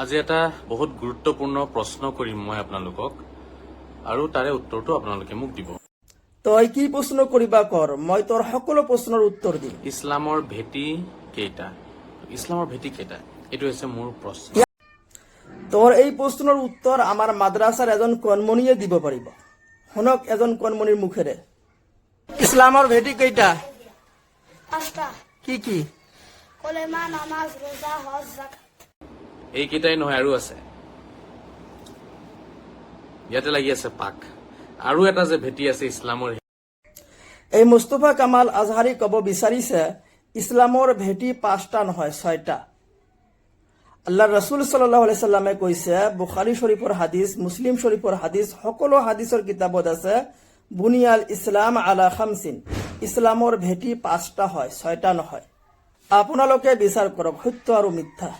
আজি এটা বহুত গুৰুত্বপূৰ্ণ প্ৰশ্ন কৰিম মই আপোনালোকক আৰু তাৰে উত্তৰটো আপোনালোকে মোক দিব। তই কি প্ৰশ্ন কৰিবা কৰ, মই তোৰ সকলো প্ৰশ্নৰ উত্তৰ দিম। ইছলামৰ ভেটি কেইটা? ইছলামৰ ভেটি কেইটা? এইটো হৈছে মোৰ প্ৰশ্ন। তোৰ এই প্ৰশ্নৰ উত্তৰ আমাৰ মাদ্ৰাছাৰ এজন কণমণিয়ে দিব পাৰিব। শুনক এজন কণমণিৰ মুখেৰে। ইছলামৰ ভেটি কেইটা? পাঁচটা। কি কি? কলেমা, নামাজ, ৰোজা, হজ, যাকাত। এইকেইটাই নহয়, আৰু আছে। ইয়াতে লাগি আছে পাক। আৰু এটা যে ভেটি আছে ইছলামৰ, এই মুস্তফা কামাল আজহাৰী ক'ব বিচাৰিছে ইছলামৰ ভেটি 5টা নহয় 6টা। আল্লাহ ৰসুল সাল্লাল্লাহু আলাইহি সাল্লামে কৈছে, বুখাৰী শৰীফৰ হাদিছ, মুছলিম শৰীফৰ হাদিছ, সকলো হাদিছৰ কিতাপত আছে, বুনিয়াল ইছলাম আলা খামছিন, ইছলামৰ ভেটি 5টা হয় 6টা নহয়। আপোনালোকে বিচাৰ কৰক সত্য আৰু মিথ্যা।